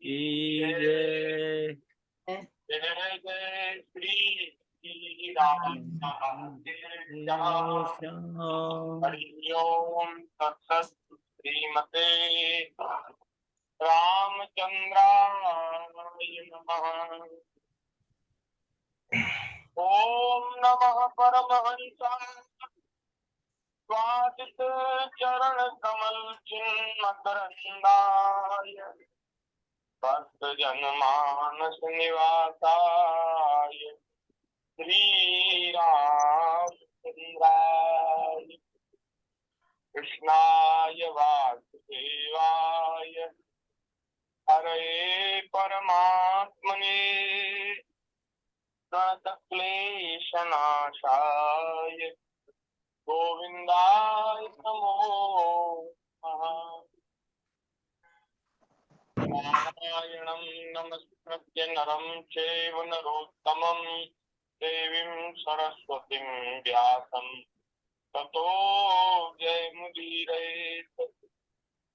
की जय। जय जय श्री राम। हरि ओम तत्सत्। श्रीमते रामचंद्राय नमः। ओम नमः परमहंसाय स्वादित चरण कमल चिन्मकरंदाय भक्त जनमानस निवासाय श्री रामचंद्राय कृष्णाय वासुदेवाय हरे परमात्मने क्लेशनाशाय गोविंदाय नमो नमः। नारायणं नमस्कृत्य नरं चैव नरोत्तमं देवीं सरस्वतीं व्यासं ततो जयमुदीरयेत्।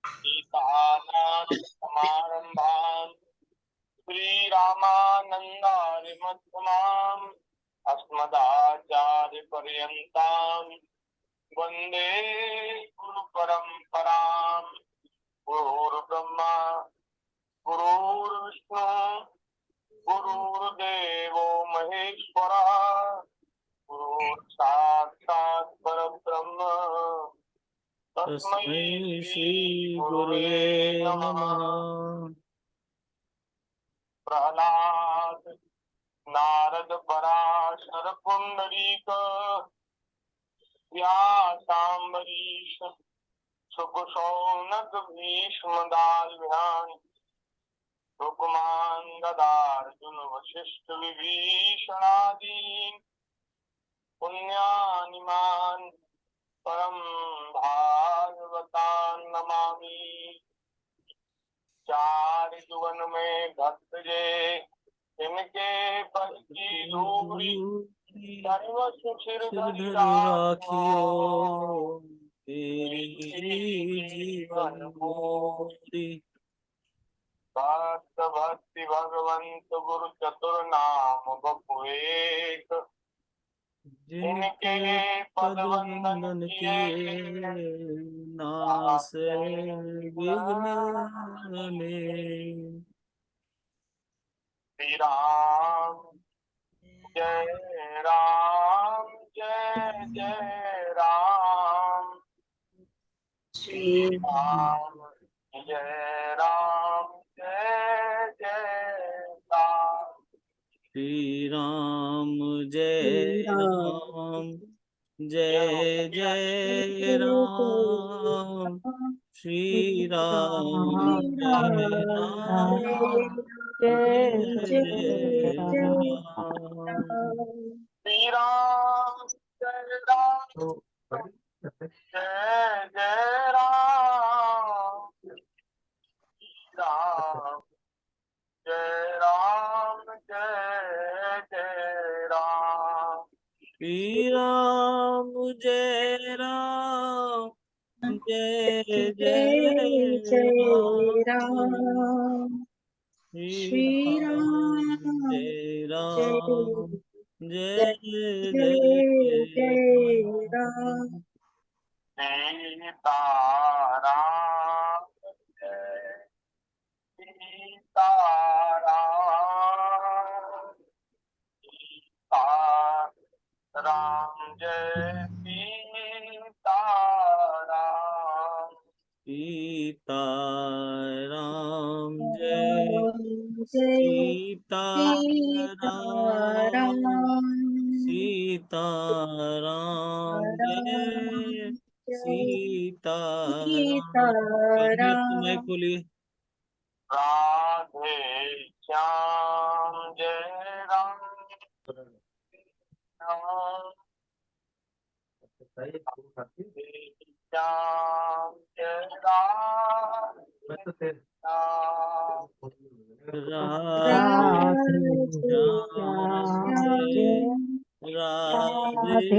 सीतानाथसमारम्भाम् श्रीरामानन्दारिमध्यमाम् अस्मदाचार्यपर्यन्ताम् वन्दे गुरुपरम्पराम्। गुरुर्ब्रह्मा गुरुर्विष्णु गुरुर्देवो महेश्वरः गुरुर्साक्षात् परब्रह्म तस्मै श्री गुरुवे नमः। प्रहलाद नारद पराशर पुंडरीक व्यासाम्बरीश सुखशौनक भीष्म दाल्भ्यान् रुक्मान् गदार्जुन वशिष्ठ विभीषणादीन् पुण्यानिमान् परम भागवतान् नमामि। चार जुगन में भक्त जे इनके बस की धूरी सर्व सुशिर धरि राखियो तेरी जीवन मोरी। भक्त भक्ति भगवंत गुरु चतुर नाम बपु एक जिनके पद वंदन किए नासे विघ्न में। श्री राम जय राम जय जय राम। श्री राम जय राम जय जय राम। श्री राम जय राम जय जय राम। श्री राम जय राम जय जय राम। श्री राम जय राम जय जय राम। राम जय राम जय जय राम। श्री राम जय राम जय जय राम। श्री राम जय राम जय जय राम। सीताराम जय सीताराम। सीताराम जय सीताराम। सीताराम जय सीताराम। सीताराम जय सीताराम। समय खोलिए। राधे श्याम जय राम राम। श्याम जय राम राधे श्याम जय राधे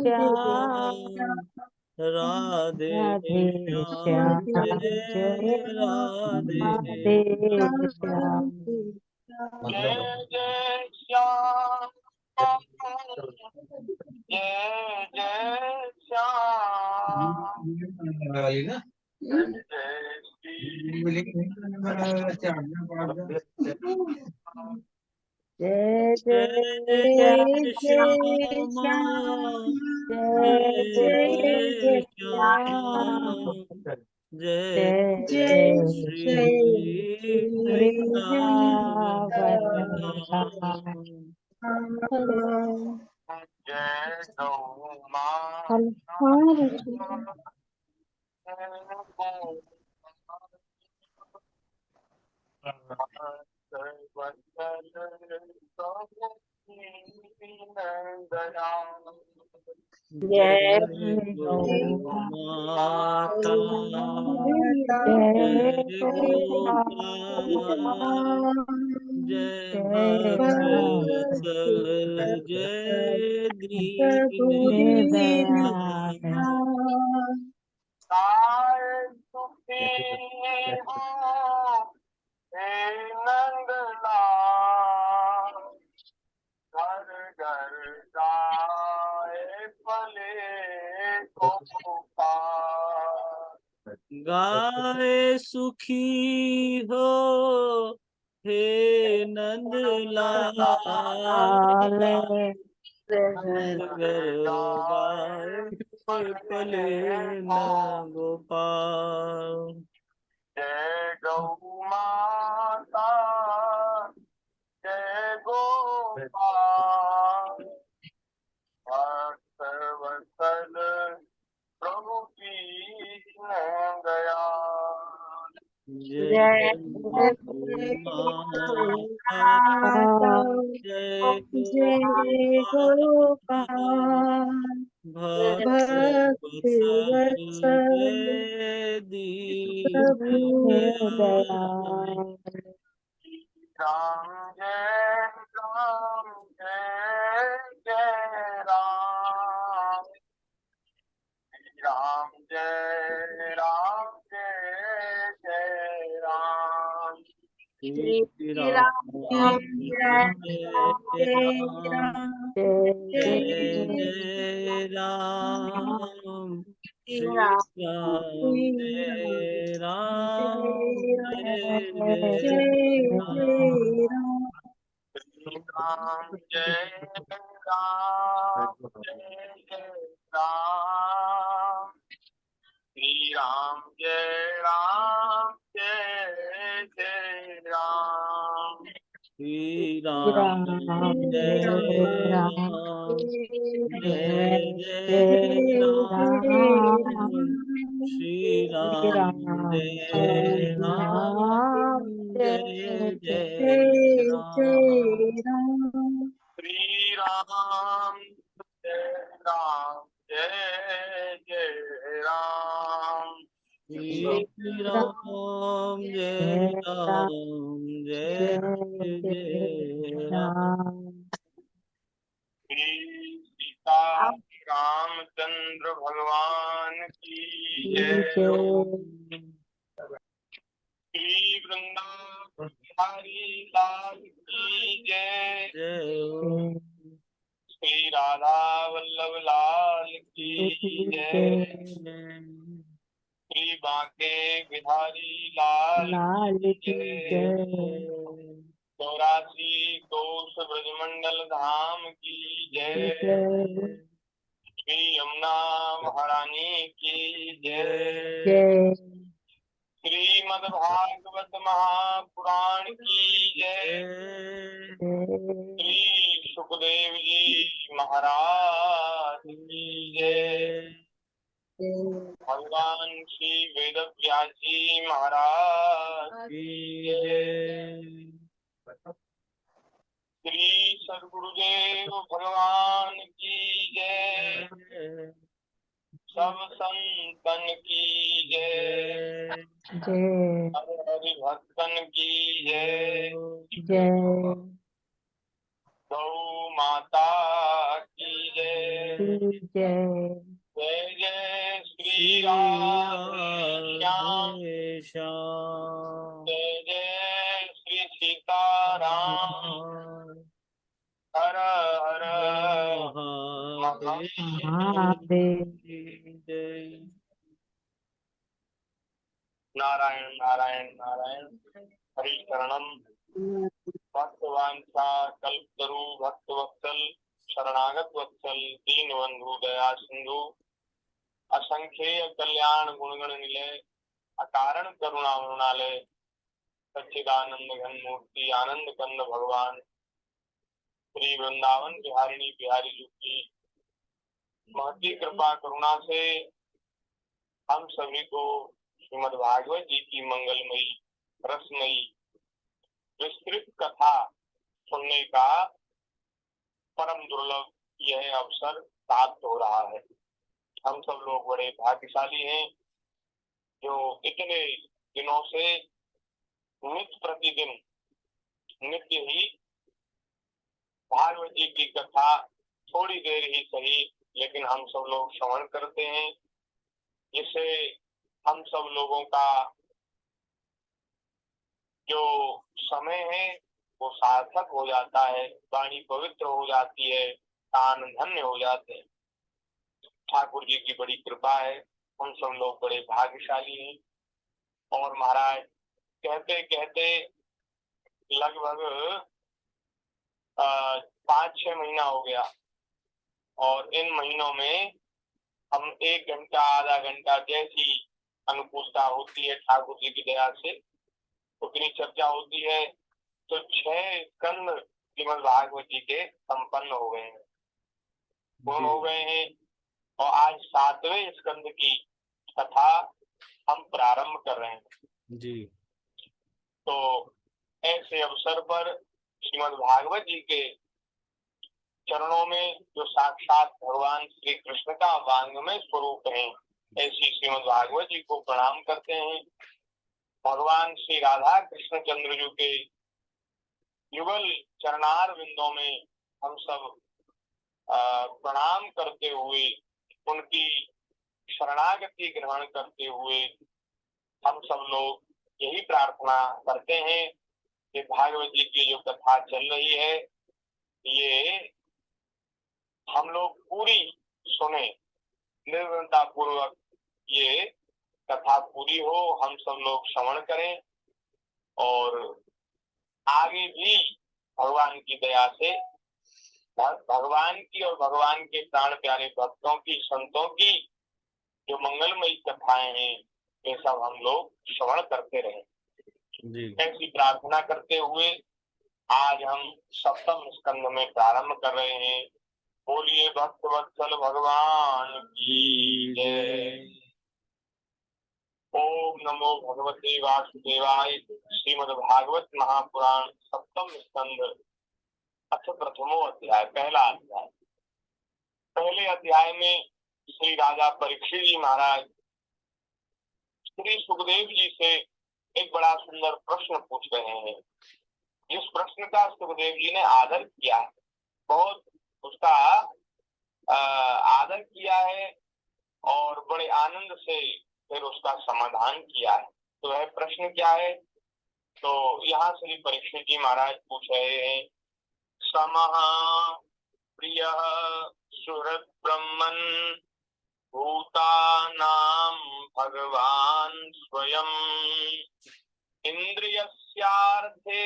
श्याम राधे राधे श्याम श्याम जय जय राधे राधे श्याम। जय जय श्याम जय जय श्याम जय जय श्री जय जय जय जय श्याम श्यामा जय जय जय जय श्याम श्याम जय जय जय जय श्री वृंदावन वृंदावन जय गौ जय जय गो गौ माता जय जय गोपाल जय जय भक्त भक्त वत्सल जय दीन दयाल सुखी हो हे नंदलाल घर घर गाए पले गोपाल गाय सुखी हो हे नंदलाल आल घर घर गाय पले न गोपाल जय गौ माता जय गोपाल भक्त वत्सल प्रभु की गया जय माता जय गोपाल भक्त वत्सल जय दीन दयाल राम जय राम जय जय राम राम जय राम जय जय राम श्री राम जय राम जय जय राम श्री राम जय राम जय जय राम राम जय राम जय जय राम श्री राम जय राम जय जय राम श्री राम जय राम जय जय राम श्री राम जय राम जय जय राम श्री राम जय राम जय जय राम श्री राम जय राम जय जय राम श्री सीता रामचंद्र भगवान की जय श्री वृंदावन बिहारी लाल की जय जय श्री राधा वल्लभ लाल की जय श्री बांके बिहारी लाल की जय चौरासी कोस ब्रजमंडल धाम की जय श्री यमुना महारानी की जय श्रीमद् भागवत महापुराण की जय श्री सुखदेव जी महाराज की जय भगवान श्री वेद व्यास जी महाराज की जय श्री सद्गुरुदेव भगवान की जय सब संतन की जय हरि भक्तन की जय गौ माता की जय जय जय श्री राधे श्याम। जय जय श्री सीताराम। हर हर महादेव। जय। नारायण नारायण नारायण। हरि शरणम। भक्तवांछा कल्पतरु भक्तवत्सल शरणागत वत्सल दीन बंधु दया सिंधु असंख्येय कल्याण गुणगण निलय अकारण करुणा वरुणालय सच्चिदानंद घन मूर्ति आनंद कंद भगवान श्री वृंदावन बिहारिणी बिहारी जी की महती कृपा करुणा से हम सभी को श्रीमद् भागवत जी की मंगलमयी रसमयी विस्तृत कथा सुनने का परम दुर्लभ यह अवसर प्राप्त हो रहा है। हम सब लोग बड़े भाग्यशाली हैं जो इतने दिनों से नित्य प्रतिदिन नित्य ही भागवत जी की कथा थोड़ी देर ही सही लेकिन हम सब लोग श्रवण करते हैं, जिससे हम सब लोगों का जो समय है वो सार्थक हो जाता है, वाणी पवित्र हो जाती है, कान धन्य हो जाते हैं। ठाकुर जी की बड़ी कृपा है, हम सब लोग बड़े भाग्यशाली हैं। और महाराज कहते कहते लगभग 5-6 महीना हो गया और इन महीनों में हम 1 घंटा आधा घंटा जैसी अनुकूलता होती है ठाकुर जी की दया से उतनी चर्चा होती है। तो 6 स्कंद श्रीमद् भागवत जी के संपन्न हो गए हैं, पूर्ण हो गए हैं और आज 7वें स्कंद की कथा हम प्रारंभ कर रहे हैं जी। तो ऐसे अवसर पर श्रीमद् भागवत जी के चरणों में जो साक्षात भगवान श्री कृष्ण का वांगमय स्वरूप है, ऐसी श्रीमद् भागवत जी को प्रणाम करते हैं। भगवान श्री राधा कृष्ण चंद्र जी के युगल चरणार बिंदों में हम सब प्रणाम करते हुए उनकी शरणागति ग्रहण करते हुए हम सब लोग यही प्रार्थना करते हैं कि भागवत जी की जो कथा चल रही है ये हम लोग पूरी सुने, निर्भरता पूर्वक ये कथा पूरी हो, हम सब लोग श्रवण करें और आगे भी भगवान की दया से भगवान की और भगवान के प्राण प्यारे भक्तों की संतों की जो मंगलमयी कथाएं हैं ये सब हम लोग श्रवण करते रहें। ऐसी प्रार्थना करते हुए आज हम 7वें स्कंद में प्रारंभ कर रहे हैं। बोलिए भक्त वत्सल भगवान की जय। ओम नमो भगवते वासुदेवाय। श्रीमद् भागवत महापुराण 7वां स्कंद अथ प्रथमो अध्याय। पहला अध्याय। पहले अध्याय में श्री राजा परीक्षित जी महाराज श्री सुखदेव जी से एक बड़ा सुंदर प्रश्न पूछ रहे हैं, जिस प्रश्न का सुखदेव जी ने आदर किया है, बहुत उसका आदर किया है और बड़े आनंद से फिर उसका समाधान किया है। तो वह प्रश्न क्या है? तो यहाँ श्री परीक्षित जी महाराज पूछ रहे हैं, समः प्रिय सुहृद ब्रह्मन् भूतानां भगवान स्वयं इंद्रियस्यार्थे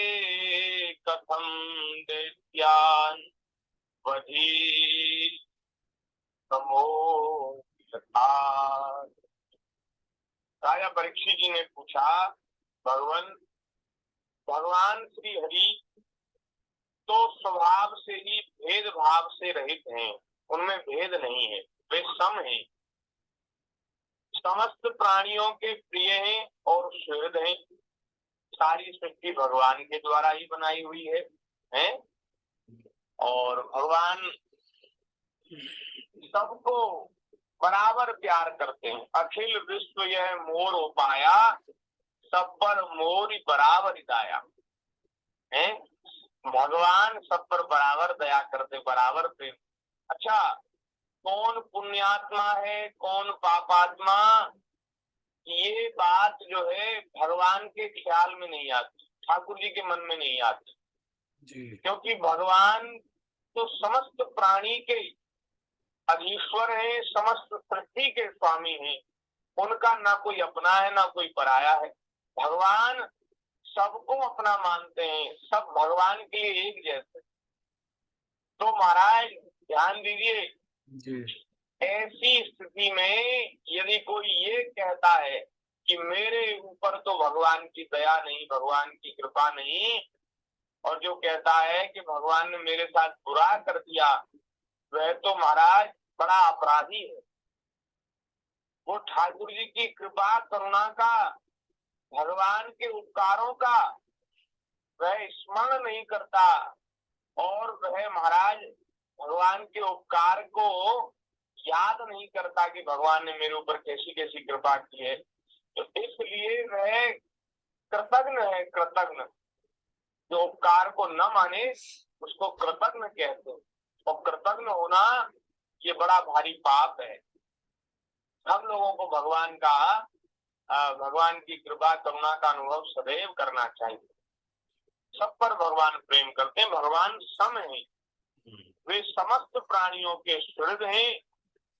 कथं दैत्यान् वधी तमो यथा। राजा परीक्षित जी ने पूछा, भगवान श्री हरि तो स्वभाव से ही भेद भाव से रहित हैं, उनमें भेद नहीं है, वे सम हैं, समस्त प्राणियों के प्रिय हैं और सुहृद हैं। सारी सृष्टि भगवान के द्वारा ही बनाई हुई है और भगवान सबको बराबर प्यार करते हैं। अखिल विश्व यह मोर उपाया, सब पर मोर बराबर दाया है। भगवान सब पर बराबर दया करते, बराबर प्रेम। अच्छा, कौन पुण्यात्मा है कौन पापात्मा, ये बात जो है भगवान के ख्याल में नहीं आती, ठाकुर जी के मन में नहीं आती जी। क्योंकि भगवान तो समस्त प्राणी के अधीश्वर है, समस्त सृष्टि के स्वामी हैं। उनका ना कोई अपना है ना कोई पराया है। भगवान सबको अपना मानते हैं, सब भगवान के लिए एक जैसे। तो महाराज ध्यान दीजिए, जी। ऐसी स्थिति में यदि कोई ये कहता है कि मेरे ऊपर तो भगवान की दया नहीं, भगवान की कृपा नहीं, और जो कहता है कि भगवान ने मेरे साथ बुरा कर दिया, वह तो महाराज बड़ा अपराधी है। वो ठाकुर जी की कृपा करुणा का, भगवान के उपकारों का वह स्मरण नहीं करता, और वह महाराज भगवान के उपकार को याद नहीं करता कि भगवान ने मेरे ऊपर कैसी कैसी कृपा की है। तो इसलिए वह कृतज्ञ है, कृतज्ञ। जो उपकार को न माने उसको कृतज्ञ कहते हैं, और कृतज्ञ होना ये बड़ा भारी पाप है। हम लोगों को भगवान की कृपा करुणा का अनुभव सदैव करना चाहिए। सब पर भगवान प्रेम करते हैं, भगवान सम है, वे समस्त प्राणियों के सुहृद हैं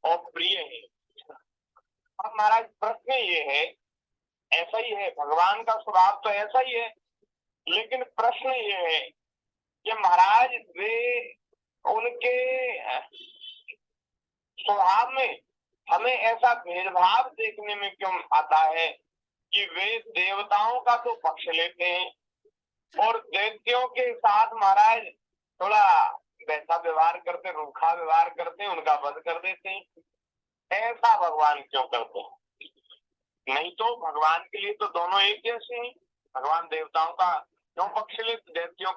और प्रिय हैं। अब महाराज प्रश्न ये है, ऐसा ही है, भगवान का स्वभाव तो ऐसा ही है, लेकिन प्रश्न ये है कि महाराज वे उनके स्वभाव में हमें ऐसा भेदभाव देखने में क्यों आता है कि वे देवताओं का तो पक्ष लेते हैं और दैत्यों के साथ महाराज थोड़ा वैसा व्यवहार करते, रूखा व्यवहार करते, उनका वध कर देते हैं। ऐसा भगवान क्यों करते हैं? नहीं तो भगवान के लिए तो दोनों एक जैसे हैं। भगवान देवताओं का क्यों पक्ष लेते, दैत्यों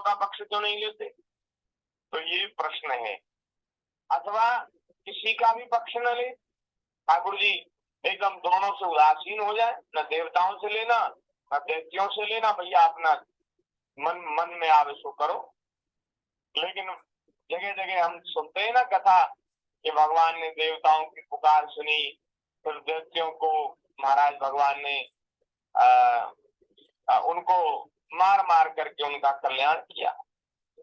का पक्ष क्यों नहीं लेते? तो ये प्रश्न है। अथवा किसी का भी पक्ष न ले, ठाकुर जी एकदम दोनों से उदासीन हो जाए, न देवताओं से लेना न दैत्यों से लेना, भैया अपना मन में आवे सो करो। लेकिन जगह जगह हम सुनते हैं ना कथा कि भगवान ने देवताओं की पुकार सुनी, फिर दैत्यों को महाराज भगवान ने उनको मार मार करके उनका कल्याण किया।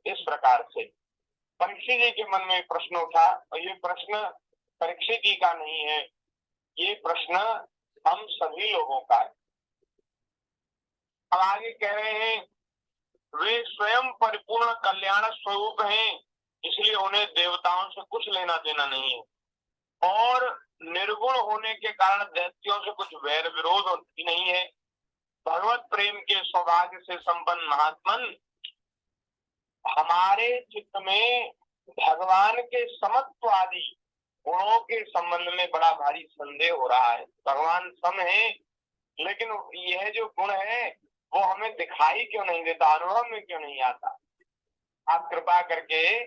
इस प्रकार से परीक्षित जी के मन में प्रश्न उठा, और ये प्रश्न परीक्षित जी का नहीं है, ये प्रश्न हम सभी लोगों का है। अब आगे कह रहे हैं, वे स्वयं परिपूर्ण कल्याण स्वरूप हैं, इसलिए उन्हें देवताओं से कुछ लेना देना नहीं है, और निर्गुण होने के कारण दैत्यों से कुछ वैर विरोध नहीं है। भगवत प्रेम के सौभाग्य से संपन्न महात्मन, हमारे चित्त में भगवान के समत्व आदि गुणों के संबंध में बड़ा भारी संदेह हो रहा है। भगवान सम है, लेकिन यह जो गुण है वो हमें दिखाई क्यों नहीं देता, अनुभव में क्यों नहीं आता? आप कृपा करके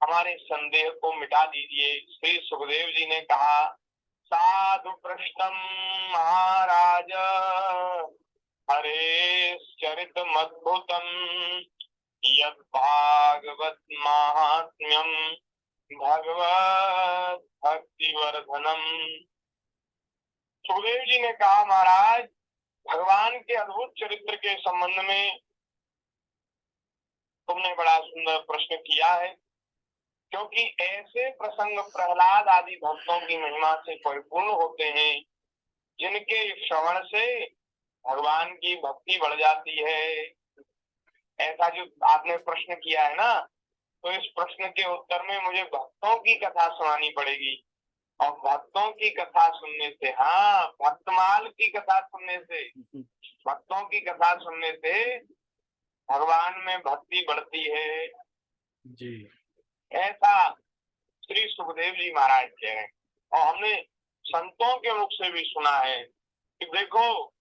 हमारे संदेह को मिटा दीजिए। श्री सुखदेव जी ने कहा, साधु पृष्ठम महाराज हरे चरित मद्भुतम यद भागवत महात्म्यम भगवत भक्ति वर्धनम। सुखदेव जी ने कहा, महाराज भगवान के अद्भुत चरित्र के संबंध में तुमने बड़ा सुंदर प्रश्न किया है, क्योंकि ऐसे प्रसंग प्रहलाद आदि भक्तों की महिमा से परिपूर्ण होते हैं, जिनके श्रवण से भगवान की भक्ति बढ़ जाती है। ऐसा जो आपने प्रश्न किया है ना, तो इस प्रश्न के उत्तर में मुझे भक्तों की कथा सुनानी पड़ेगी, और भक्तों की कथा सुनने से, हाँ भक्तमाल की कथा सुनने से, भक्तों की कथा सुनने से भगवान में भक्ति बढ़ती है जी। ऐसा श्री सुखदेव जी महाराज कह रहे हैं। और हमने संतों के मुख से भी सुना है कि देखो,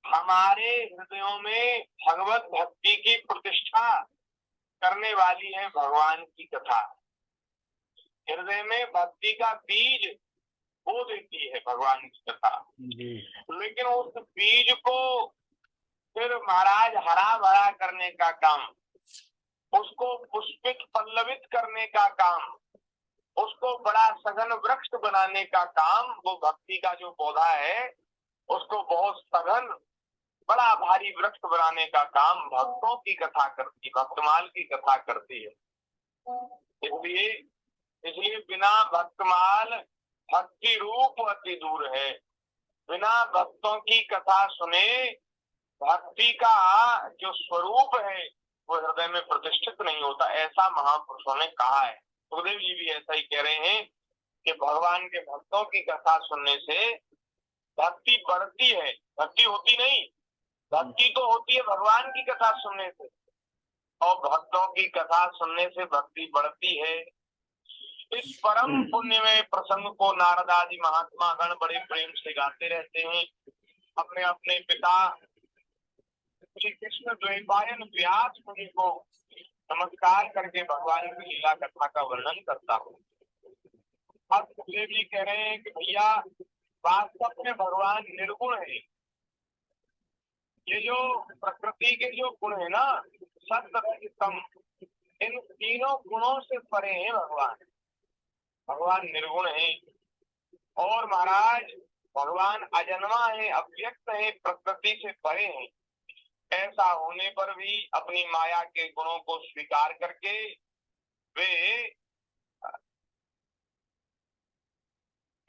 हमारे हृदयों में भगवत भक्ति की प्रतिष्ठा करने वाली है भगवान की कथा। हृदय में भक्ति का बीज बो देती है भगवान की कथा जी। लेकिन उस बीज को फिर महाराज हरा भरा करने का काम, उसको पुष्पित पल्लवित करने का काम उसको बड़ा सघन वृक्ष बनाने का काम, वो भक्ति का जो पौधा है उसको बहुत सघन बड़ा भारी वृक्ष बनाने का काम भक्तों की कथा करती, भक्तमाल की कथा करती है। इसलिए इसलिए बिना भक्तमाल भक्ति रूप अति दूर है। बिना भक्तों की कथा सुने भक्ति का जो स्वरूप है वो हृदय में प्रतिष्ठित नहीं होता, ऐसा महापुरुषों ने कहा है। सुखदेव जी भी ऐसा ही कह रहे हैं कि भगवान के भक्तों की कथा सुनने से भक्ति बढ़ती है, भक्ति होती नहीं। भक्ति तो होती है भगवान की कथा सुनने से, और भक्तों की कथा सुनने से भक्ति बढ़ती है। इस परम पुण्यमय प्रसंग को नारद आदि महात्मा गण बड़े प्रेम से गाते रहते हैं। अपने अपने पिता श्री कृष्ण द्वैपायन व्यास मुनि को नमस्कार करके भगवान की लीला कथा का वर्णन करता हूँ। अब सुखदेव जी कह रहे हैं कि भैया वास्तव में भगवान निर्गुण है। ये जो प्रकृति के जो गुण है ना, सत्तम, इन तीनों गुणों से परे है भगवान। भगवान निर्गुण है और महाराज भगवान अजन्मा है, अव्यक्त है, प्रकृति से परे है। ऐसा होने पर भी अपनी माया के गुणों को स्वीकार करके वे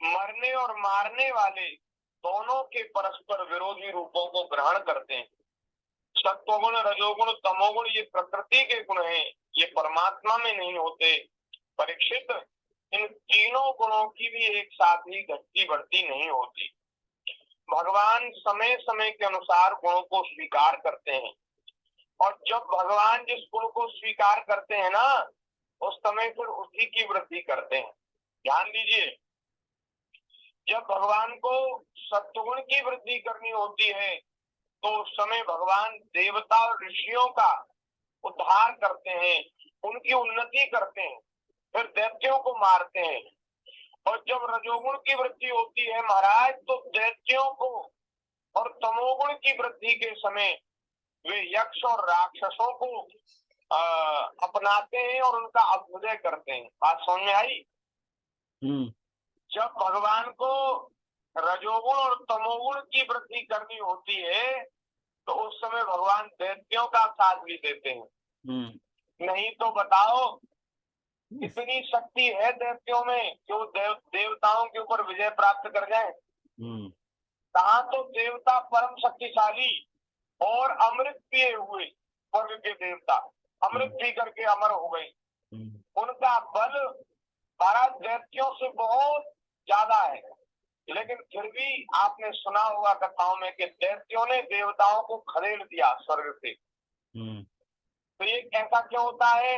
मरने और मारने वाले दोनों के परस्पर विरोधी रूपों को ग्रहण करते हैं। सत्वगुण, रजोगुण, तमोगुण ये प्रकृति के गुण हैं, ये परमात्मा में नहीं होते। परीक्षित, इन तीनों गुणों की भी एक साथ ही घटती बढ़ती नहीं होती। भगवान समय समय के अनुसार गुणों को स्वीकार करते हैं, और जब भगवान जिस गुण को स्वीकार करते हैं ना, उस समय फिर उसी की वृद्धि करते हैं। ध्यान दीजिए, जब भगवान को सत्वगुण की वृद्धि करनी होती है तो उस समय भगवान देवता और ऋषियों का उद्धार करते हैं, उनकी उन्नति करते हैं, फिर दैत्यों को मारते हैं। और जब रजोगुण की वृद्धि होती है महाराज, तो दैत्यों को, और तमोगुण की वृद्धि के समय वे यक्ष और राक्षसों को अपनाते हैं और उनका अभ्युदय करते हैं। बात समझ में आई? जब भगवान को रजोगुण और तमोगुण की वृद्धि करनी होती है तो उस समय भगवान दैत्यों का साथ भी देते हैं। नहीं तो बताओ, इतनी शक्ति है दैत्यों में कि वो देवताओं के ऊपर विजय प्राप्त कर जाए? कहाँ तो देवता परम शक्तिशाली और अमृत पिए हुए स्वर्ग के देवता अमृत पी करके अमर हो गए, उनका बल भारत दैत्यों से बहुत ज्यादा है। लेकिन फिर भी आपने सुना होगा कथाओं में कि दैत्यों ने देवताओं को खदेड़ दिया स्वर्ग से। तो ये ऐसा क्यों होता है?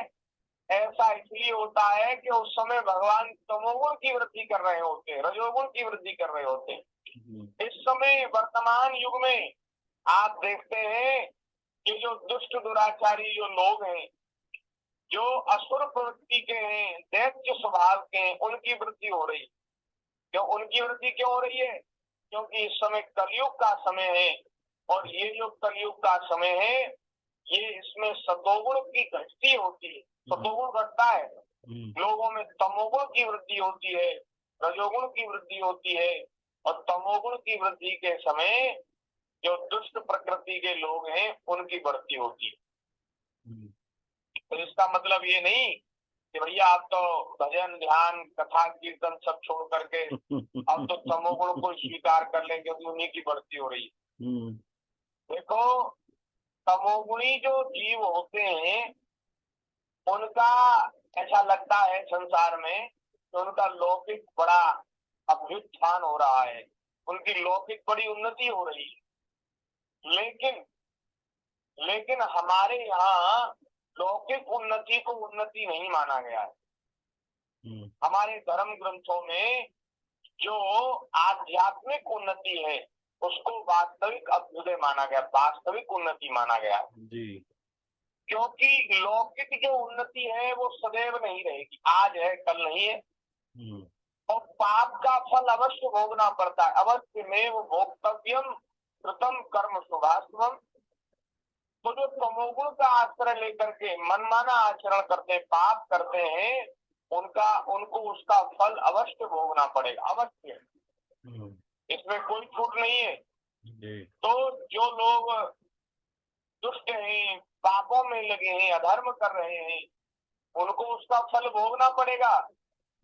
ऐसा इसलिए होता है कि उस समय भगवान तमोगुण की वृद्धि कर रहे होते हैं, रजोगुण की वृद्धि कर रहे होते हैं। इस समय वर्तमान युग में आप देखते हैं कि जो दुष्ट दुराचारी जो लोग हैं, जो असुर प्रवृत्ति के हैं, दैत्य स्वभाव के हैं, उनकी वृद्धि हो रही। क्यों उनकी वृद्धि क्यों हो रही है? क्योंकि इस समय कलयुग का समय है, और ये जो कलयुग का समय है ये इसमें सतोगुण की घटती होती है। सतोगुण घटता है, लोगों में तमोगुण की वृद्धि होती है, रजोगुण की वृद्धि होती है, और तमोगुण की वृद्धि के समय जो दुष्ट प्रकृति के लोग हैं उनकी बढ़ती होती है। तो इसका मतलब ये नहीं कि भैया आप तो भजन ध्यान कथा कीर्तन सब छोड़ करके अब तो तमोगुण को स्वीकार कर लेंगे क्योंकि उन्हीं की बढ़ती हो रही है। देखो, तमोगुणी जो जीव होते हैं उनका ऐसा लगता है संसार में कि उनका लौकिक बड़ा अभ्युत्थान हो रहा है, उनकी लौकिक बड़ी उन्नति हो रही है। लेकिन हमारे यहाँ लौकिक उन्नति को उन्नति नहीं माना गया है। हमारे धर्म ग्रंथों में जो आध्यात्मिक उन्नति है उसको वास्तविक अभ्युदय माना गया, वास्तविक उन्नति माना गया जी। क्योंकि लौकिक जो उन्नति है वो सदैव नहीं रहेगी, आज है कल नहीं है, और पाप का फल अवश्य भोगना पड़ता है। अवश्य में वो भोक्तव्यम कृतम कर्म शुभाशुभम। तो जो तमोगुण का आश्रय लेकर के मनमाना आचरण करते हैं, पाप करते हैं, उनको उसका फल अवश्य भोगना पड़ेगा, अवश्य। हम्म, इसमें कोई छूट नहीं है। जी तो जो लोग दुष्ट हैं, पापों में लगे हैं, अधर्म कर रहे हैं, उनको उसका फल भोगना पड़ेगा।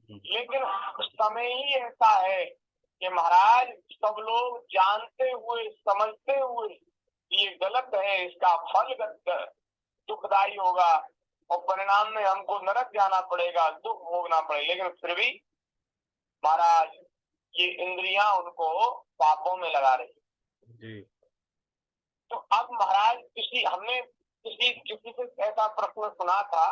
लेकिन समय ही ऐसा है कि महाराज सब लोग जानते हुए समझते हुए ये गलत है, इसका फल दुखदाई होगा और परिणाम में हमको नरक जाना पड़ेगा, दुख भोगना पड़ेगा, लेकिन फिर भी महाराज ये इंद्रियां उनको पापों में लगा रही। जी तो अब महाराज हमने किसी से ऐसा प्रश्न सुना था,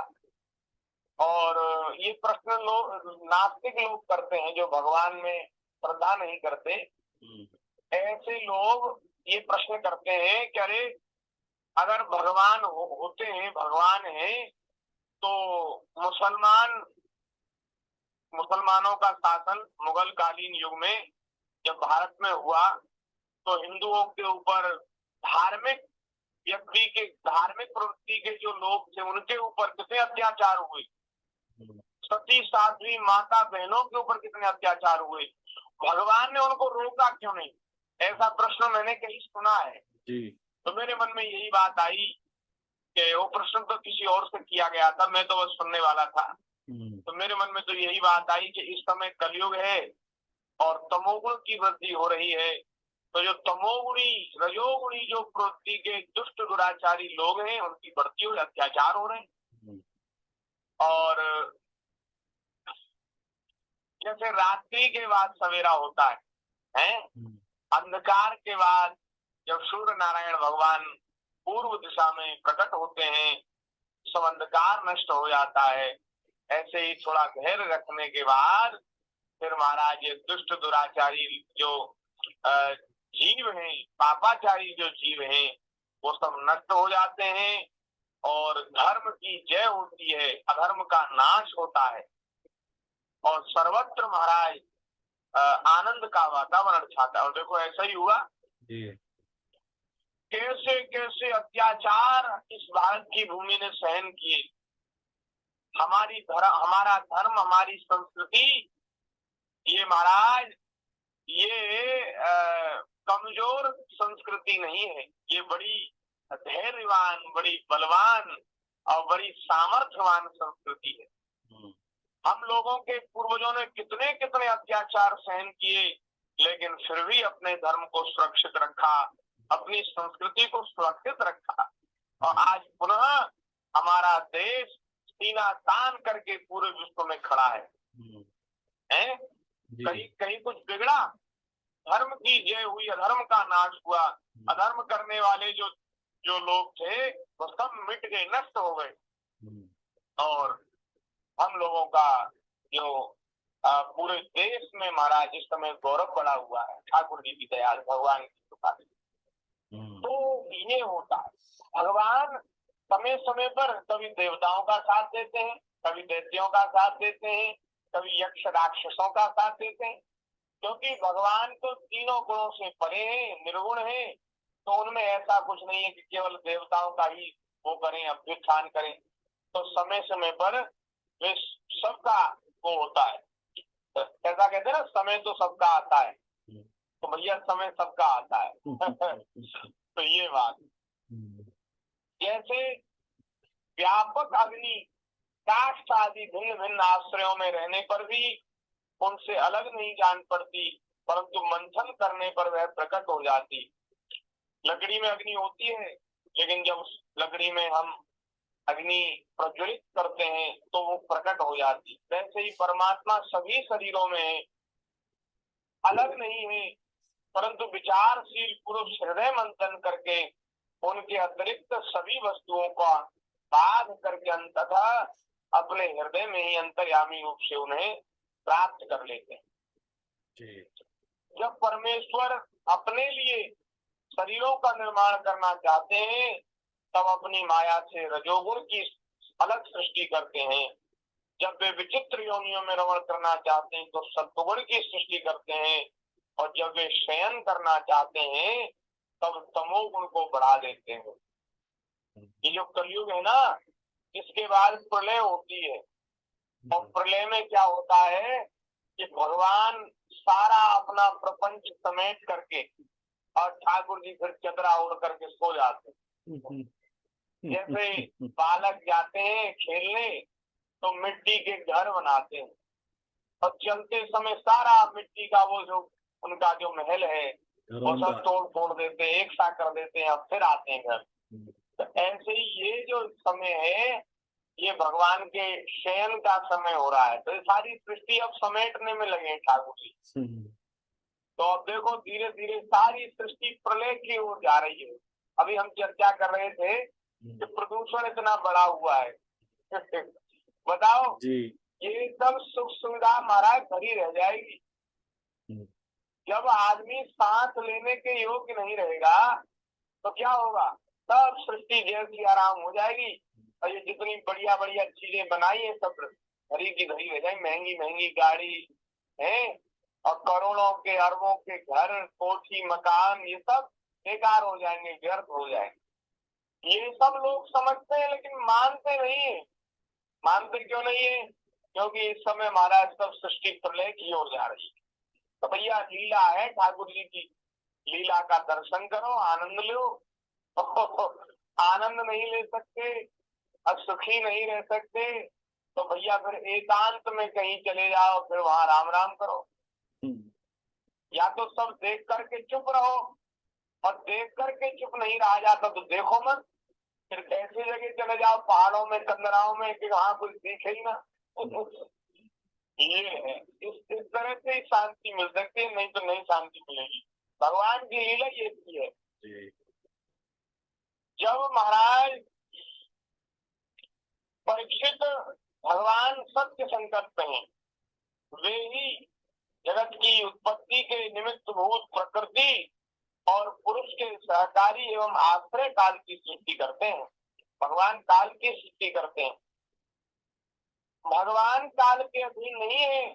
और ये प्रश्न लोग नास्तिक लोग करते हैं जो भगवान में श्रद्धा नहीं करते। ऐसे लोग ये प्रश्न करते हैं कि अरे अगर भगवान होते हैं, भगवान हैं, तो मुसलमानों का शासन मुगल कालीन युग में जब भारत में हुआ तो हिंदुओं के ऊपर धार्मिक प्रवृत्ति के जो लोग थे उनके ऊपर कितने अत्याचार हुए, सती साध्वी माता बहनों के ऊपर कितने अत्याचार हुए, भगवान ने उनको रोका क्यों नहीं? ऐसा प्रश्न मैंने कहीं सुना है। जी तो मेरे मन में यही बात आई कि वो प्रश्न तो किसी और से किया गया था, मैं तो बस सुनने वाला था। तो मेरे मन में तो यही बात आई कि इस समय कलयुग है और तमोगुण की वृद्धि हो रही है। तो जो तमोगुणी रजोगुणी जो प्रवृत्ति के दुष्ट दुराचारी लोग हैं उनकी बढ़ती हुई अत्याचार हो रहे हैं। और जैसे रात्रि के बाद सवेरा होता है? अंधकार के बाद जब सूर्य नारायण भगवान पूर्व दिशा में प्रकट होते हैं, सब अंधकार नष्ट हो जाता है। ऐसे ही थोड़ा धैर्य रखने के बाद फिर महाराज ये दुष्ट दुराचारी जो जीव हैं, पापाचारी जो जीव हैं, वो सब नष्ट हो जाते हैं और धर्म की जय होती है, अधर्म का नाश होता है और सर्वत्र महाराज आनंद का वातावरण छाता है। और देखो ऐसा ही हुआ। कैसे कैसे अत्याचार इस भारत की भूमि ने सहन किए। हमारा धर्म, हमारी संस्कृति, ये महाराज ये कमजोर संस्कृति नहीं है, ये बड़ी धैर्यवान, बड़ी बलवान और बड़ी सामर्थ्यवान संस्कृति है। हम लोगों के पूर्वजों ने कितने कितने अत्याचार सहन किए, लेकिन फिर भी अपने धर्म को सुरक्षित रखा, अपनी संस्कृति को सुरक्षित रखा और आज पुनः हमारा देश सीना तान करके पूरे विश्व में खड़ा है। कहीं कुछ बिगड़ा? धर्म की जय हुई, अधर्म का नाश हुआ। अधर्म करने वाले जो लोग थे वो सब मिट गए, नष्ट हो गए। और हम लोगों का जो पूरे देश में महाराज इस समय गौरव बढ़ा हुआ है, ठाकुर जी की दया, भगवान की कृपा से। तो ये होता है, भगवान समय समय पर कभी देवताओं का साथ देते हैं, कभी दैत्यों का साथ देते हैं, कभी यक्ष राक्षसों का साथ देते हैं, क्योंकि भगवान तो तीनों गुणों से परे हैं, निर्गुण हैं। तो उनमें ऐसा कुछ नहीं है कि केवल देवताओं का ही वो करें, अभ्युत्थान करें। तो समय समय पर वे सबका वो होता है। ऐसा कहते हैं ना, समय तो सबका आता है, तो भैया समय सबका आता है। तो ये बात, जैसे व्यापक अग्नि काष्ठ आदि भिन्न भिन्न आश्रयों में रहने पर भी उनसे अलग नहीं जान पड़ती, परंतु मंथन करने पर वह प्रकट हो जाती। लकड़ी में अग्नि होती है, लेकिन जब लकड़ी में हम अग्नि प्रज्वलित करते हैं तो वो प्रकट हो जाती। वैसे ही परमात्मा सभी शरीरों में अलग नहीं है, परंतु विचारशील पुरुष हृदय मंथन करके उनके अतिरिक्त सभी वस्तुओं का बाध करके अंततः अपने हृदय में ही अंतर्यामी रूप से उन्हें प्राप्त कर लेते हैं। जब परमेश्वर अपने लिए शरीरों का निर्माण करना चाहते हैं तब अपनी माया से रजोगुण की अलग सृष्टि करते हैं। जब वे विचित्र योनियों में रमण करना चाहते हैं तो सत्वगुण की सृष्टि करते हैं, और जब वे शयन करना चाहते हैं तब तमोगुण को बढ़ा देते हैं। ये जो कलयुग है ना, इसके बाद प्रलय होती है, और प्रलय में क्या होता है कि भगवान सारा अपना प्रपंच समेट करके और ठाकुर जी फिर चदरा ओढ़ करके सो जाते हैं। जैसे बालक जाते हैं खेलने तो मिट्टी के घर बनाते हैं और चलते समय सारा मिट्टी का वो जो उनका जो महल है वो सब तोड़ फोड़ देते हैं, एक सा कर देते हैं और फिर आते हैं घर। तो ऐसे ही ये जो समय है ये भगवान के शयन का समय हो रहा है। तो ये सारी सृष्टि अब समेटने में लगे ठाकुर जी। तो अब देखो धीरे धीरे सारी सृष्टि प्रलय की ओर जा रही है। अभी हम चर्चा कर रहे थे कि प्रदूषण इतना बड़ा हुआ है बताओ जी। ये सब सुख सुविधा महाराज भरी रह जाएगी। जब आदमी सांस लेने के योग्य नहीं रहेगा तो क्या होगा? सब सृष्टि जैसी आराम हो जाएगी और ये जितनी बढ़िया बढ़िया चीजें बनाई है सब भरी की भरी रह जाएगी। महंगी महंगी गाड़ी है और करोड़ों के अरबों के घर कोठी मकान ये सब बेकार हो जाएंगे, व्यर्थ हो जाएंगे। ये सब लोग समझते हैं लेकिन मानते नहीं है। मानते क्यों नहीं है? क्योंकि इस समय महाराज सब सृष्टि प्रलय की ओर जा रही है। तो भैया लीला है ठाकुर जी की, लीला का दर्शन करो, आनंद लो। आनंद नहीं ले सकते और सुखी नहीं रह सकते तो भैया फिर एकांत में कहीं चले जाओ, फिर वहां राम राम करो। या तो सब देख करके चुप रहो और देख करके चुप नहीं रहा जाता तो देखो मत, फिर ऐसी जगह चले जाओ पहाड़ों में कंदराओं में कि वहां कुछ दिखे ही ना। ये है, इस तरह से ही शांति मिल सकती है, नहीं तो नहीं शांति मिलेगी। भगवान की लीला ये है। जब महाराज परीक्षित भगवान सत्य संकल्प हैं, वे ही जगत की उत्पत्ति के निमित्त भूत प्रकृति और पुरुष के सहकारी एवं आश्रय काल की सृष्टि करते हैं। भगवान काल की सृष्टि करते हैं। भगवान काल के अधीन नहीं है,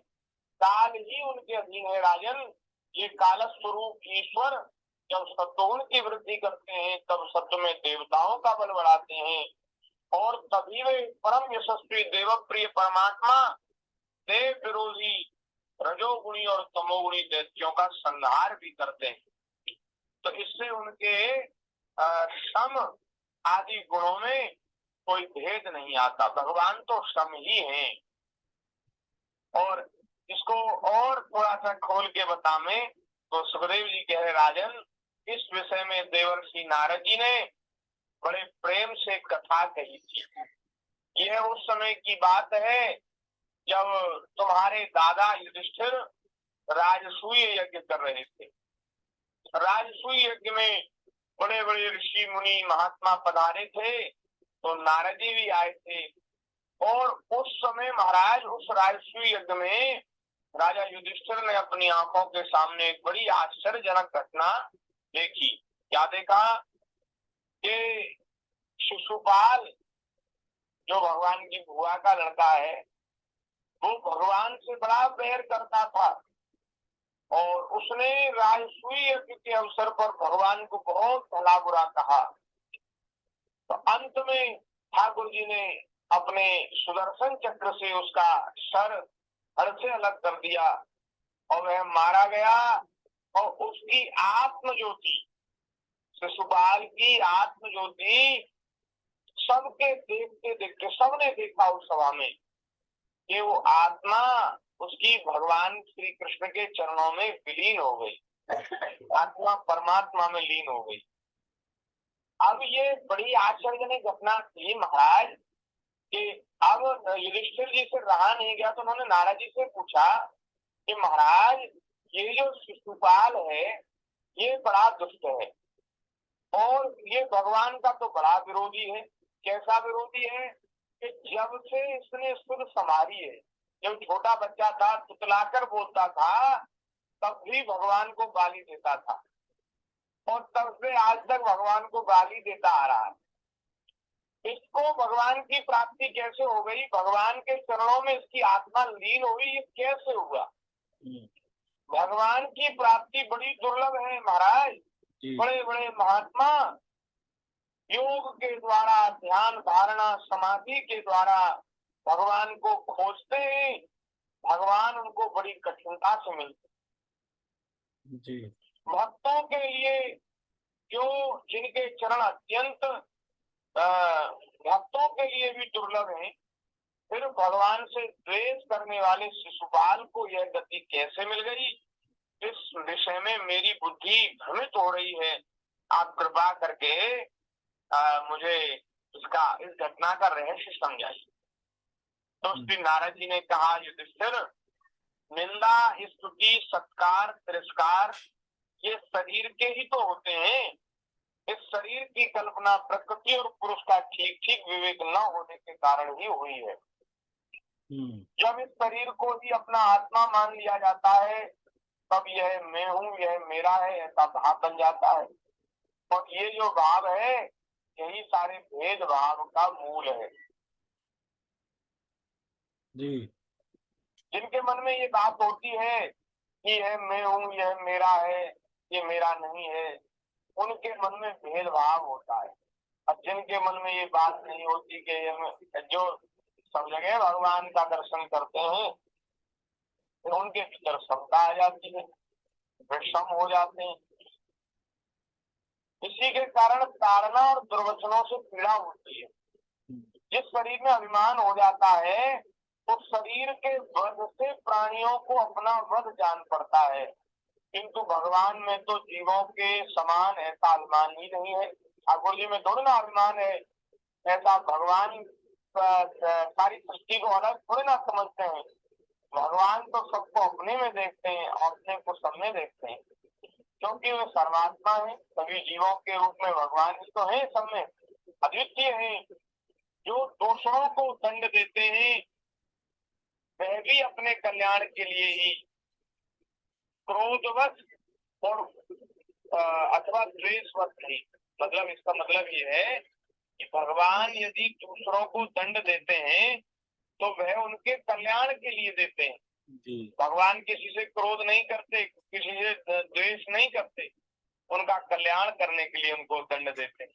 काल ही उनके अधीन है राजन। ये काल स्वरूप ईश्वर जब सत्वगुण की वृद्धि करते हैं तब सत्व में देवताओं का बल बढ़ाते हैं और तभी वे परम यशस्वी देवप्रिय परमात्मा देव विरोधी रजोगुणी और तमोगुणी दैत्यों का संहार भी करते हैं। तो इससे उनके सम आदि गुणों में कोई भेद नहीं आता। भगवान तो सम ही हैं। और इसको और थोड़ा सा खोल के बताएं तो सुखदेव जी कह रहे राजन, इस विषय में देवर्षि नारद जी ने बड़े प्रेम से कथा कही थी। यह उस समय की बात है जब तुम्हारे दादा युधिष्ठिर राजसूय यज्ञ कर रहे थे। राजसूय यज्ञ में बड़े बड़े ऋषि मुनि महात्मा पधारे थे तो नारद जी भी आए थे। और उस समय महाराज उस राजसूय यज्ञ में राजा युधिष्ठिर ने अपनी आंखों के सामने एक बड़ी आश्चर्यजनक घटना देखी। क्या देखा कि शिशुपाल जो भगवान की बुआ का लड़का है वो भगवान से बड़ा प्यार करता था और उसने राजसूय यज्ञ के अवसर पर भगवान को बहुत भला बुरा कहा। तो अंत में ठाकुर जी ने अपने सुदर्शन चक्र से उसका सर धड़ से अलग कर दिया और वह मारा गया और उसकी आत्म ज्योति, शिशुपाल की आत्म ज्योति सबके देखते देखते सबने देखा उस सभा में कि वो आत्मा उसकी भगवान श्री कृष्ण के चरणों में विलीन हो गई। आत्मा परमात्मा में लीन हो गई। अब ये बड़ी आश्चर्यजनक घटना थी महाराज कि अब युधिष्ठिर जी से रहा नहीं गया तो उन्होंने नारद जी से पूछा कि महाराज ये जो शिशुपाल है ये बड़ा दुष्ट है और ये भगवान का तो बड़ा विरोधी है। कैसा विरोधी है कि जब से इसने सुध संभाली है, जब छोटा बच्चा था तुतलाकर बोलता था तब भी भगवान को गाली देता था और तब से आज तक भगवान को गाली देता आ रहा है। इसको भगवान की प्राप्ति कैसे हो गई? भगवान के चरणों में इसकी आत्मा लीन हुई, ये कैसे हुआ? भगवान की प्राप्ति बड़ी दुर्लभ है महाराज। बड़े बड़े महात्मा योग के द्वारा, ध्यान धारणा समाधि के द्वारा भगवान को खोजते हैं, भगवान उनको बड़ी कठिनता से मिलते। जी भक्तों के लिए जो जिनके चरण अत्यंत भक्तों के लिए भी दुर्लभ है, फिर भगवान से द्वेष करने वाले शिशुपाल को यह गति कैसे मिल गई, इस विषय में मेरी बुद्धि भ्रमित हो रही है। आप कृपा करके मुझे इस घटना का रहस्य समझाइए। तो श्री नारद जी ने कहा, युधिष्ठिर, निंदा, स्तुति, सत्कार, तिरस्कार ये शरीर के ही तो होते हैं। इस शरीर की कल्पना प्रकृति और पुरुष का ठीक ठीक विवेक न होने के कारण ही हुई है। जब इस शरीर को ही अपना आत्मा मान लिया जाता है, तब यह मैं हूँ, यह मेरा है, ऐसा भाव बन जाता है। और ये जो भाव है, यही सारे भेद भाव का मूल है। जी जिनके मन में ये बात होती है कि यह मैं हूँ, यह मेरा है, ये मेरा नहीं है, उनके मन में भेदभाव होता है। और जिनके मन में ये बात नहीं होती कि ये जो सब जगह भगवान का दर्शन करते हैं, तो उनके भीतर समता आ जाती है, विषम हो जाते हैं। इसी के कारण ताड़ना और दुर्वचनों से पीड़ा होती है। जिस शरीर में अभिमान हो जाता है, तो शरीर के वध से प्राणियों को अपना वध जान पड़ता है, किंतु भगवान में तो जीवों के समान ऐसा अभिमान ही नहीं है। ठाकुर जी में थोड़ा ना अभिमान है, ऐसा भगवान सारी सृष्टि को अलग थोड़ी ना समझते हैं। भगवान तो सबको अपने में देखते हैं और अपने को सब में देखते हैं, क्योंकि वे सर्वात्मा है। सभी जीवों के रूप में भगवान ही तो है, सब में अद्वितीय है। जो दूसरों को दंड देते हैं, वह भी अपने कल्याण के लिए ही क्रोधवश और अथवा द्वेषवश नहीं। मतलब इसका मतलब ये है कि भगवान यदि दूसरों को दंड देते हैं, तो वह उनके कल्याण के लिए देते हैं। भगवान किसी से क्रोध नहीं करते, किसी से द्वेष नहीं करते, उनका कल्याण करने के लिए उनको दंड देते हैं।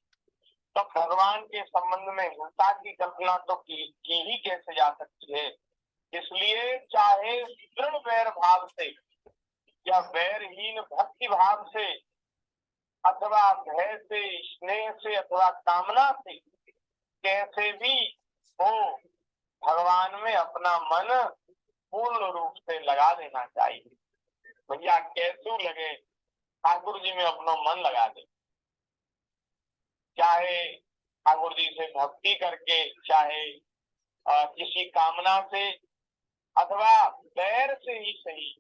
तो भगवान के संबंध में हिंसा की कल्पना तो की ही कैसे जा सकती है। इसलिए चाहे दृढ़ वैर भाव से या वैरहीन भक्ति भाव से अथवा भय से, स्नेह से अथवा कामना से, कैसे भी हो, भगवान में अपना मन पूर्ण रूप से लगा देना चाहिए। भैया कैसे लगे, ठाकुर जी में अपना मन लगा दे। चाहे ठाकुर जी से भक्ति करके, चाहे किसी कामना से अथवा बैर से ही सही,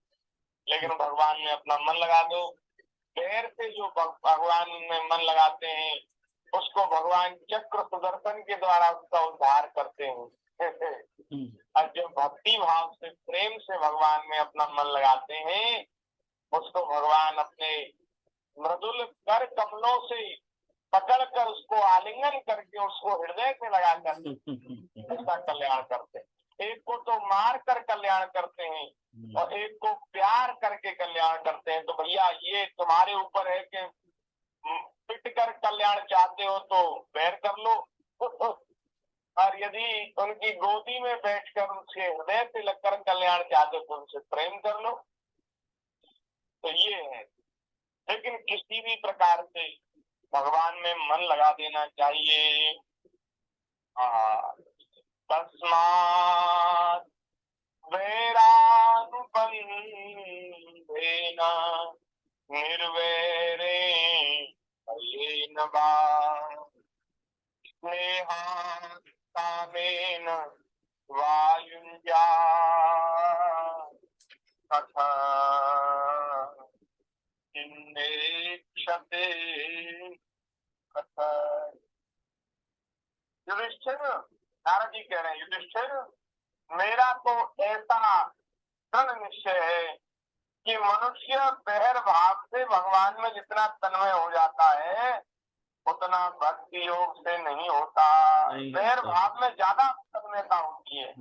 लेकिन भगवान में अपना मन लगा दो। बैर से जो भगवान में मन लगाते हैं, उसको भगवान चक्र सुदर्शन के द्वारा उसका उद्धार करते हैं। और जो भक्ति भाव से, प्रेम से भगवान में अपना मन लगाते हैं, उसको भगवान अपने मृदुल कर कमलों से पकड़ कर, उसको आलिंगन करके, उसको हृदय से लगाकर उसका कल्याण करते हैं। एक को तो मार कर कल्याण करते हैं और एक को प्यार करके कल्याण करते हैं। तो भैया ये तुम्हारे ऊपर है कि पिट कर कल्याण चाहते हो तो बैर कर लो, और यदि उनकी गोदी में बैठकर उनसे हृदय से लगकर कल्याण चाहते हो तो उनसे प्रेम कर लो। तो ये है, लेकिन किसी भी प्रकार से भगवान में मन लगा देना चाहिए। तस्मात् वैरानुबन्धेन निर्वैरेण वा स्नेहात् कामेन वा युञ्जात् तथा चिन्नेक्षते कथा। युधिष्ठिर, नारद जी कह रहे हैं, युधिष्ठिर, मेरा तो ऐसा दृढ़ निश्चय है कि मनुष्य बहर भाव से भगवान में जितना तन्मय हो जाता है, उतना भक्ति योग से नहीं होता। बहर भाव में ज्यादा तन्मयता होती है।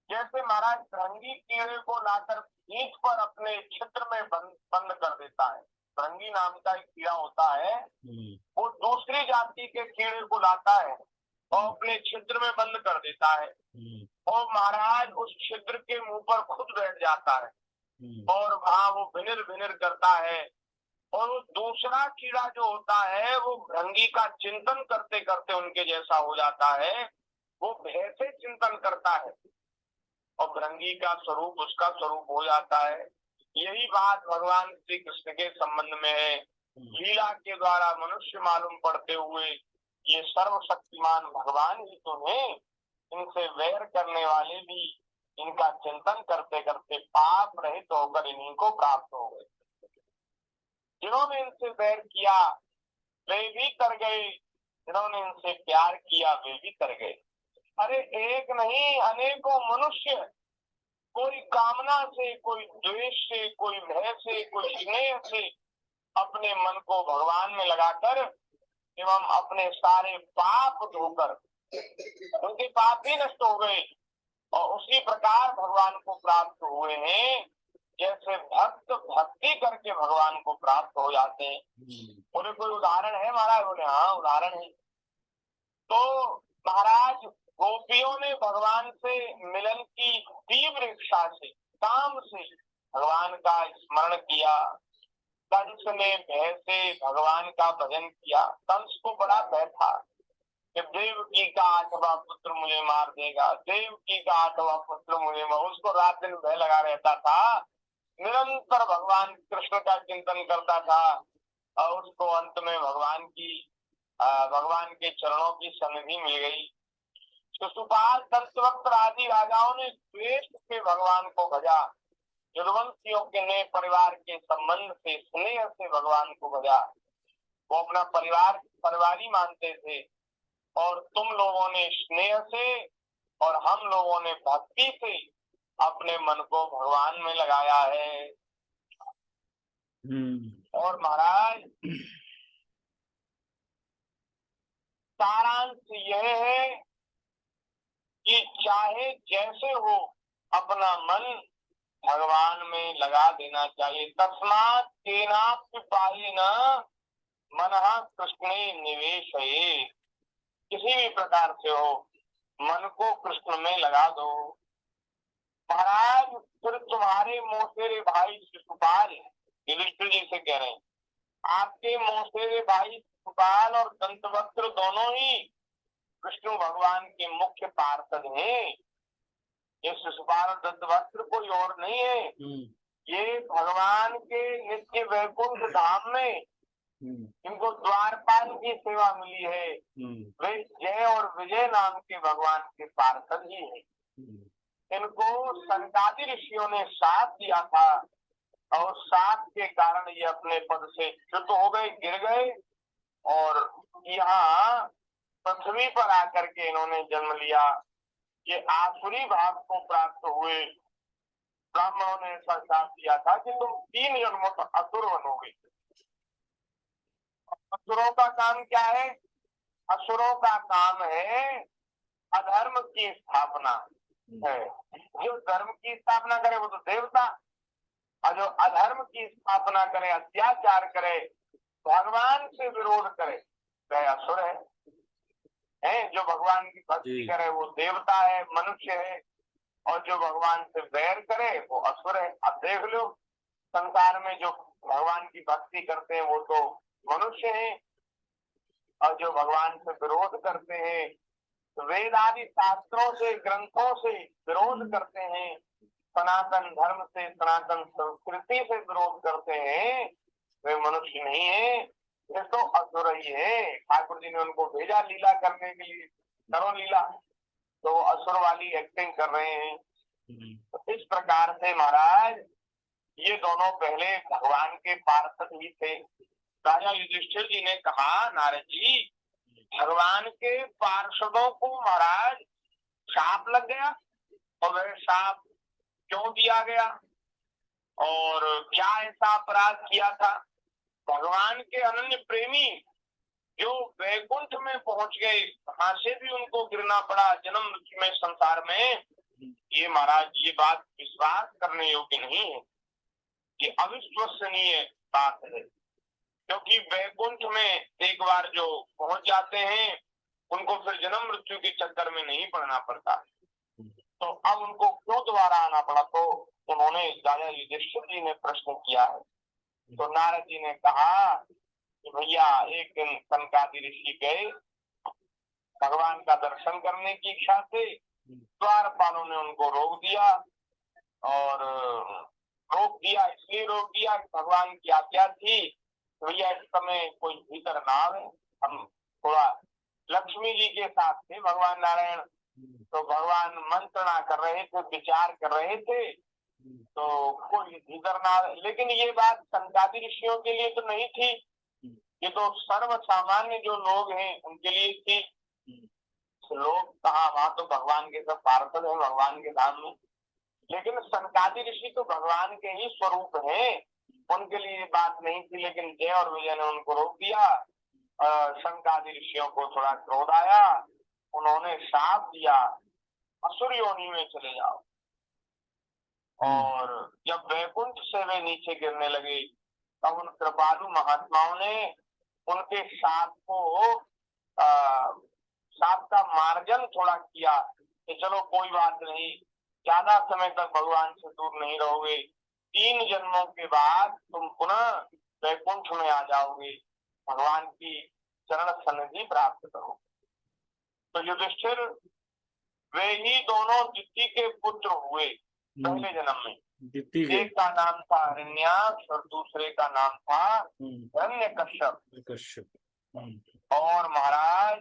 जैसे महाराज भृंगी कीड़े को लाकर पीठ पर अपने छिद्र में बंद कर देता है। भृंगी नाम का एक कीड़ा होता है, वो दूसरी जाति के कीड़े को लाता है और अपने छिद्र में बंद कर देता है। और महाराज उस छिद्र के मुंह पर खुद बैठ जाता है और वहां वो भिनिर भिनिर करता है। और वो दूसरा कीड़ा जो होता है वो भृंगी का चिंतन करते करते उनके जैसा हो जाता है, वो भय से चिंतन करता है और भृंगी का स्वरूप उसका स्वरूप हो जाता है। यही बात भगवान श्री कृष्ण के संबंध में है। लीला के द्वारा मनुष्य मालूम पड़ते हुए ये सर्वशक्तिमान भगवान ही तो है, इनसे वैर करने वाले भी इनका चिंतन करते करते पाप रहित होकर इन्हीं को प्राप्त हो गए। जिन्होंने इनसे वैर किया वे भी तर गए, जिन्होंने इनसे प्यार किया वे भी तर गए। अरे एक नहीं अनेकों मनुष्य कोई कामना से, कोई द्वेष से, कोई भय से, कोई स्नेह से अपने मन को भगवान में लगाकर एवं अपने सारे पाप धोकर उनके पाप भी नष्ट हो गए और उसी प्रकार भगवान को प्राप्त हुए हैं। जैसे भक्त भक्ति करके भगवान को प्राप्त हो जाते हैं। बोले कोई उदाहरण है महाराज? बोले हाँ उदाहरण है। तो महाराज गोपियों ने भगवान से मिलन की तीव्र इच्छा से, काम से भगवान का स्मरण किया। कंस ने भय से भगवान का भजन किया। कंस को बड़ा भय था कि देवकी का 8वां पुत्र मुझे मार देगा, देवकी का 8वां पुत्र मुझे उसको रात दिन भय लगा रहता था। निरंतर भगवान कृष्ण का चिंतन करता था और उसको अंत में भगवान के चरणों की सन्निधि मिल गई। शिशुपाल दंतवक्त आदि राजाओं ने द्वेष से भगवान को भजा। यदुवंशियों के नए परिवार के संबंध से, स्नेह से भगवान को भजा। वो अपना परिवारी मानते थे और तुम लोगों ने स्नेह से और हम लोगों ने भक्ति से अपने मन को भगवान में लगाया है। और महाराज सारांश यह है कि चाहे जैसे हो अपना मन भगवान में लगा देना चाहिए। तस्मात् केनापि पायेन मनः कृष्णे निवेशये। किसी भी प्रकार से हो मन को कृष्ण में लगा दो। महाराज फिर तुम्हारे मौसेरे भाई शिशुपाल, युधिष्ठिर जी से कह रहे हैं, आपके मौसेरे भाई शिशुपाल और दंतवक्त्र दोनों ही विष्णु भगवान के मुख्य पार्षद हैं। ये शिशुपाल और दंतवक्त्र कोई और नहीं है, ये भगवान के नित्य वैकुंठ धाम में इनको द्वारपाल की सेवा मिली है। वे जय और विजय नाम के भगवान के पार्षद ही है। इनको सनकादि ऋषियों ने साथ दिया था और साथ के कारण ये अपने पद से च्युत हो गए, गिर गए और यहाँ पृथ्वी पर आकर के इन्होंने जन्म लिया। ये आसुरी भाव को प्राप्त हुए। ब्राह्मणों ने ऐसा साथ दिया था कि तुम 3 जन्मों तक असुर बनोगे। असुरों का काम क्या है? असुरों का काम है अधर्म की स्थापना है। जो धर्म की स्थापना करे वो तो देवता, और जो अधर्म की स्थापना करे, अत्याचार करे, भगवान से विरोध करे वह असुर है। जो भगवान की भक्ति करे वो देवता है, मनुष्य है, और जो भगवान से वैर करे वो असुर है। अब देख लो संसार में जो भगवान की भक्ति करते हैं वो तो मनुष्य हैं और जो भगवान से विरोध करते हैं, वेद आदि शास्त्रों से, ग्रंथों से विरोध करते हैं, सनातन धर्म से, सनातन संस्कृति से विरोध करते हैं, वे मनुष्य नहीं है, ये तो असुर ही है। ठाकुर जी ने उनको भेजा लीला करने के लिए, करो लीला, तो वो असुर वाली एक्टिंग कर रहे हैं। तो इस प्रकार से महाराज ये दोनों पहले भगवान के पार्षद ही थे। राजा युधिष्ठिर जी ने कहा, नारद जी भगवान के पार्षदों को महाराज शाप लग गया, और वह शाप क्यों दिया गया और क्या ऐसा अपराध किया था? भगवान के अनन्य प्रेमी जो वैकुंठ में पहुंच गए, वहां से भी उनको गिरना पड़ा जन्म मृत्यु में संसार में। ये महाराज ये बात विश्वास करने योग्य नहीं है, ये अविश्वसनीय बात है। क्योंकि वैकुंठ में एक बार जो पहुंच जाते हैं उनको फिर जन्म मृत्यु के चक्कर में नहीं पड़ना पड़ता। तो अब उनको क्यों दोबारा आना पड़ा? तो उन्होंने राजा युधिष्ठिर जी ने प्रश्न किया है। तो नारद जी ने कहा कि भैया एक दिन सनकादि ऋषि गए भगवान का दर्शन करने की इच्छा से, द्वारपालों ने उनको रोक दिया। और रोक दिया इसलिए रोक दिया कि भगवान की आज्ञा थी भैया इस समय कोई भीतर ना आवे, हम थोड़ा लक्ष्मी जी के साथ थे भगवान नारायण, तो भगवान मंत्रणा कर रहे थे, विचार कर रहे थे, तो कोई भीतर ना आवे। लेकिन ये बात सनकादि ऋषियों के लिए तो नहीं थी, ये तो सर्व सामान्य जो लोग हैं उनके लिए थी। लोग कहा वहां तो भगवान के सब पार्षद है भगवान के धाम में, लेकिन सनकादि ऋषि तो भगवान के ही स्वरूप हैं, उनके लिए बात नहीं थी। लेकिन जय और विजय ने उनको रोक दिया। सनकादि ऋषियों को थोड़ा क्रोध आया, उन्होंने शाप दिया असुर योनि में चले जाओ। और जब वैकुंठ से वे नीचे गिरने लगे तब उन कृपालु महात्माओं ने उनके साप को साप का मार्जन थोड़ा किया कि चलो कोई बात नहीं, ज्यादा समय तक भगवान से दूर नहीं रहोगे, 3 जन्मों के बाद तुम पुनः वैकुंठ में आ जाओगे, भगवान की चरण सन्निधि प्राप्त करो। तो युधिष्ठिर वे ही दोनों दिति के पुत्र हुए पहले जन्म में। एक का नाम था हिरण्याक्ष और दूसरे का नाम था हिरण्यकश्यप। और महाराज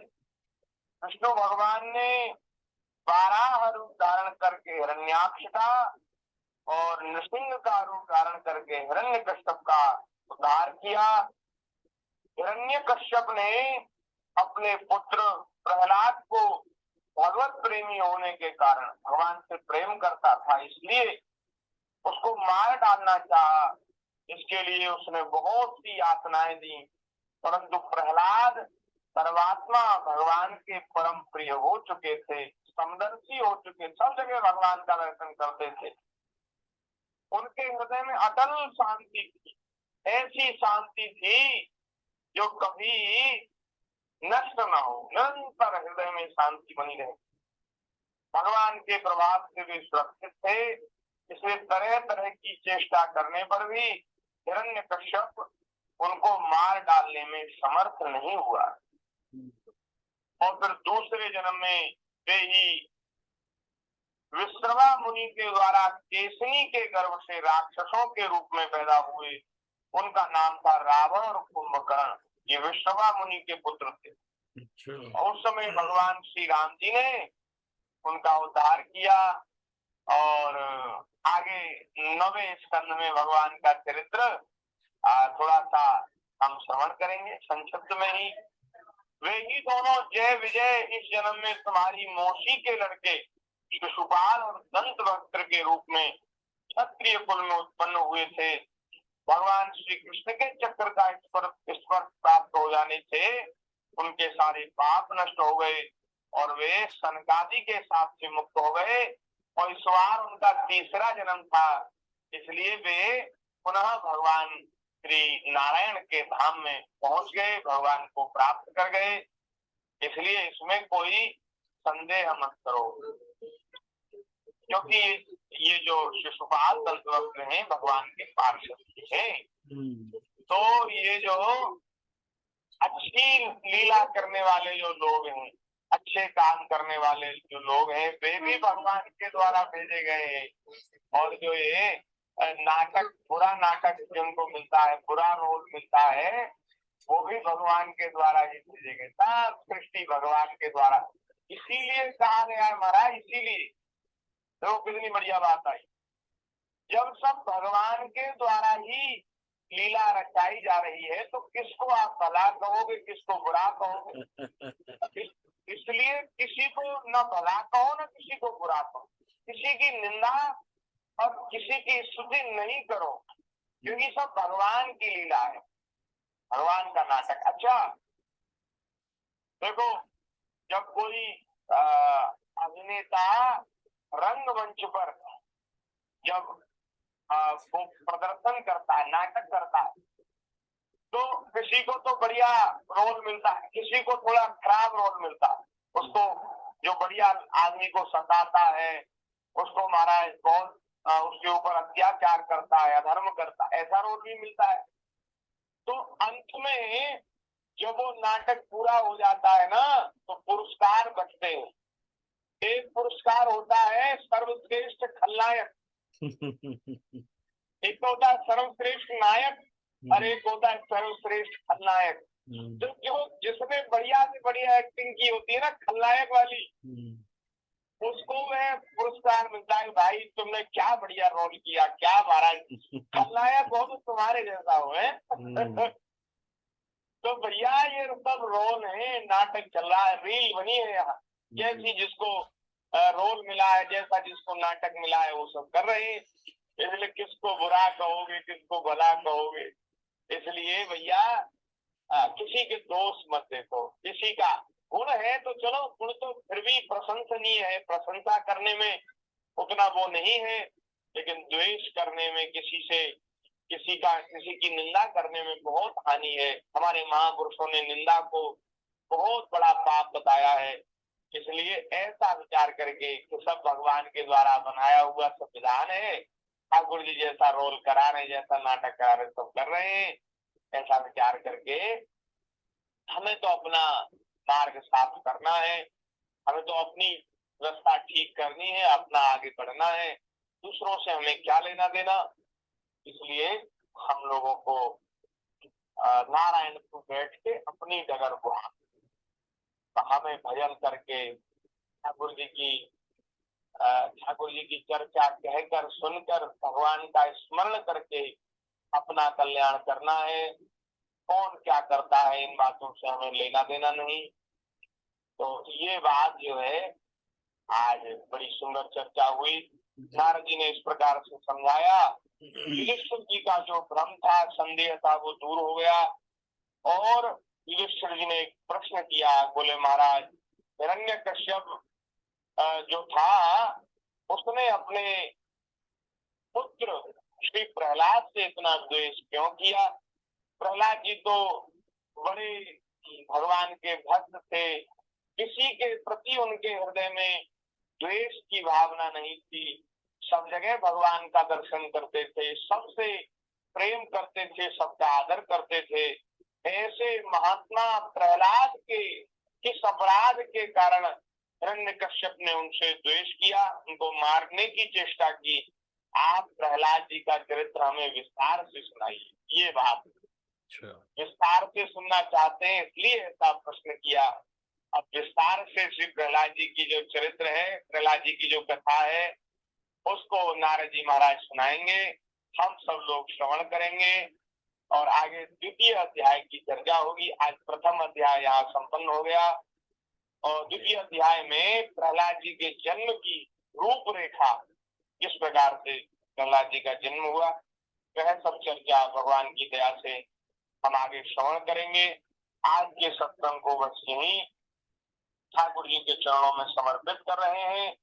विष्णु भगवान ने 12 रूप धारण करके हिरण्याक्ष का और नृसिंह का रूप धारण करके हिरण्यकश्यप का उद्धार किया। हिरण्यकश्यप ने अपने पुत्र प्रहलाद को भगवत प्रेमी होने के कारण भगवान से प्रेम करता था, इसलिए उसको मार डालना चाहा। इसके लिए उसने बहुत सी यातनाएं दी, परंतु प्रहलाद सर्वात्मा भगवान के परम प्रिय हो चुके थे, समदर्शी हो चुके, सब जगह भगवान का दर्शन करते थे। उनके हृदय में अटल शांति थी, ऐसी शांति थी जो कभी नष्ट न हो, निरंतर हृदय में शांति बनी रहे। भगवान के प्रभाव से वे सुरक्षित थे, इसलिए तरह तरह की चेष्टा करने पर भी हिरण्यकश्यप उनको मार डालने में समर्थ नहीं हुआ। और फिर दूसरे जन्म में वे ही विश्रवा मुनि के द्वारा केसनी के गर्भ से राक्षसों के रूप में पैदा हुए, उनका नाम था रावण और कुंभकर्ण। ये विश्रवा मुनि के पुत्र थे। और उस समय भगवान श्री राम जी ने उनका उद्धार किया। और आगे 9वें स्कंद में भगवान का चरित्र थोड़ा सा हम श्रवण करेंगे संक्षिप्त में ही। वे ही दोनों जय विजय इस जन्म में तुम्हारी मौसी के लड़के शिशुपाल और दंतवक्त्र के रूप में क्षत्रिय कुल में उत्पन्न हुए थे। भगवान श्री कृष्ण के चक्र का स्पर्श प्राप्त हो जाने से उनके सारे पाप नष्ट हो गए और वे सनकादि के साथ से मुक्त हो गए। और इस बार उनका तीसरा जन्म था, इसलिए वे पुनः भगवान श्री नारायण के धाम में पहुंच गए, भगवान को प्राप्त कर गए। इसलिए इसमें कोई संदेह मत करो, क्योंकि ये जो शिशुपाल दंतवक्त्र हैं भगवान के पार्षद हैं। तो ये जो अच्छी लीला करने वाले जो लोग हैं, अच्छे काम करने वाले जो लोग हैं, वे भी भगवान के द्वारा भेजे गए हैं। और जो ये नाटक, बुरा नाटक जिनको मिलता है, बुरा रोल मिलता है, वो भी भगवान के द्वारा ही भेजे गए, सब सृष्टि भगवान के द्वारा। इसीलिए कहा गया महाराज, इसीलिए तो कितनी बढ़िया बात आई, जब सब भगवान के द्वारा ही लीला रचाई जा रही है तो किसको आप भला कहोगे, किसको बुरा कहोगे? इसलिए किसी को न भला कहो न किसी को बुरा कहो, किसी की निंदा और किसी की स्तुति नहीं करो, क्योंकि सब भगवान की लीला है, भगवान का नाटक। अच्छा देखो, जब कोई अभिनेता रंगमंच पर जब वो प्रदर्शन करता है, नाटक करता है, तो किसी को तो बढ़िया रोल मिलता है, किसी को थोड़ा खराब रोल मिलता है। उसको जो बढ़िया आदमी को सताता है, उसको महाराज बहुत उसके ऊपर अत्याचार करता है, अधर्म करता है, ऐसा रोल भी मिलता है। तो अंत में जब वो नाटक पूरा हो जाता है ना, तो पुरस्कार बचते हैं। एक पुरस्कार होता है सर्वश्रेष्ठ खलनायक, एक होता है सर्वश्रेष्ठ नायक, और एक होता है सर्वश्रेष्ठ खलनायक। तो जो जिसने बढ़िया से बढ़िया एक्टिंग की होती है ना, खलनायक वाली, उसको वह पुरस्कार मिलता है। भाई तुमने क्या बढ़िया रोल किया, क्या महाराज खलनायक हो तो तुम्हारे जैसा हो है। तो भैया ये सब रोल है, नाटक चल रहा है, रील बनी है यहाँ। जैसी जिसको रोल मिला है, जैसा जिसको नाटक मिला है, वो सब कर रहे हैं। इसलिए किसको बुरा कहोगे, किसको भला कहोगे। इसलिए भैया किसी के दोष मत देखो। किसी का गुण है तो चलो, गुण तो फिर भी प्रशंसनीय है, प्रशंसा करने में उतना वो नहीं है। लेकिन द्वेष करने में, किसी की निंदा करने में बहुत हानि है। हमारे महापुरुषों ने निंदा को बहुत बड़ा पाप बताया है। इसलिए ऐसा विचार करके कि सब भगवान के द्वारा बनाया हुआ संविधान है, ठाकुर जी जैसा रोल करा रहे, जैसा नाटक करा रहे, सब कर रहे हैं, ऐसा विचार करके हमें तो अपना मार्ग साफ करना है, हमें तो अपनी रास्ता ठीक करनी है, अपना आगे बढ़ना है। दूसरों से हमें क्या लेना देना। इसलिए हम लोगों को नारायण को बैठ के अपनी डगर बुहा, हमें भजन करके ठाकुर जी की चर्चा कहकर, सुनकर, भगवान का स्मरण करके अपना कल्याण करना है। कौन क्या करता है, इन बातों से हमें लेना देना नहीं। तो ये बात जो है, आज बड़ी सुंदर चर्चा हुई। नारद जी ने इस प्रकार से समझाया, युधिष्ठिर जी का जो भ्रम था, संदेह था, वो दूर हो गया। और युधिष्ठिर जी ने एक प्रश्न किया, बोले महाराज हिरण्यकश्यप जो था, उसने अपने पुत्र श्री प्रहलाद से इतना द्वेष क्यों किया। प्रहलाद जी तो बड़े भगवान के भक्त थे, किसी के प्रति उनके हृदय में द्वेष की भावना नहीं थी। सब जगह भगवान का दर्शन करते थे, सबसे प्रेम करते थे, सबका आदर करते थे। ऐसे महात्मा प्रहलाद के किस अपराध के कारण हिरण्यकश्यप ने उनसे द्वेष किया, उनको मारने की चेष्टा की। आप प्रहलाद जी का चरित्र हमें विस्तार से सुनाइए। ये बात विस्तार से सुनना चाहते हैं, इसलिए ऐसा प्रश्न किया। अब विस्तार से श्री प्रहलाद जी की जो चरित्र है, प्रहलाद जी की जो कथा है, उसको नारद जी महाराज सुनाएंगे, हम सब लोग श्रवण करेंगे और आगे द्वितीय अध्याय की चर्चा होगी। आज प्रथम अध्याय यहाँ संपन्न हो गया और द्वितीय अध्याय में प्रहलाद जी के जन्म की रूपरेखा, किस प्रकार से प्रहलाद जी का जन्म हुआ, वह सब चर्चा भगवान की दया से हम आगे श्रवण करेंगे। आज के सत्संग को बस यही ठाकुर जी के चरणों में समर्पित कर रहे हैं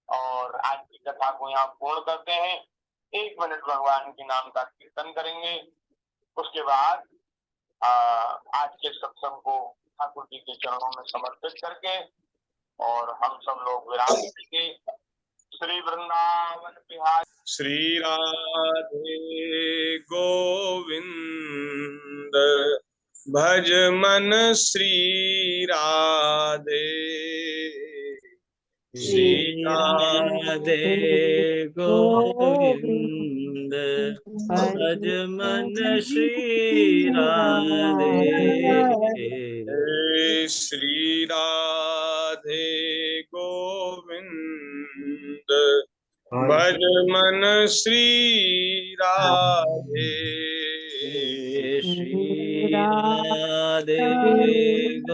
और आज की कथा को यहाँ पूर्ण करते हैं। 1 मिनट भगवान के नाम का कीर्तन करेंगे, उसके बाद आज के सत्संग को ठाकुर जी के चरणों में समर्पित करके और हम सब लोग विराम देंगे। श्री वृंदावन बिहारी श्री राधे गोविंद भज मन श्री राधे। श्री राधे गोविंद भज मन श्री राधे। श्री राधे गोविंद भज मन श्री राधे। श्री राधे गोविंद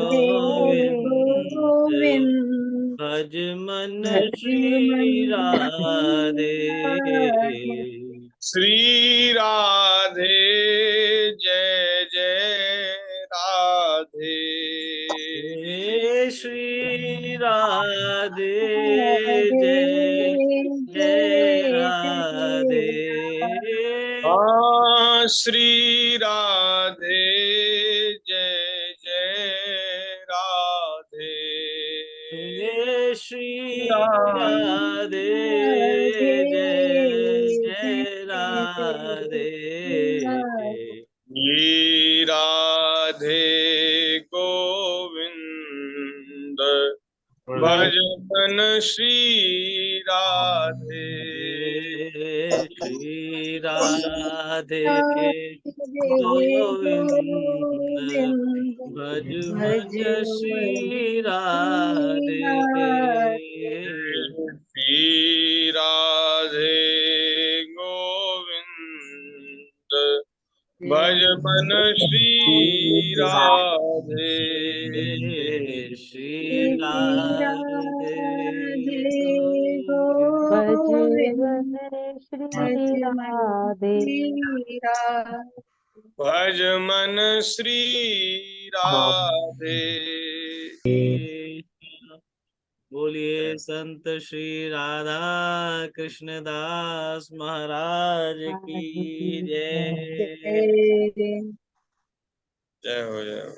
भज मन श्री राधे। श्री राधे जय जय राधे। श्री राधे जय जय राधे। श्री राधे जय जय राधे। ये श्री राधे जय जय राधे ये राधे गोविंद भजन श्री राधे श्री राधे गोविंद भज मन श्री राधे श्री राधे गोविंद भज मन श्री राधे श्री राधे भजन श्री राधे भज मन श्री राधे बोलिए संत श्री राधा कृष्ण दास महाराज की जय। जय हो जय हो।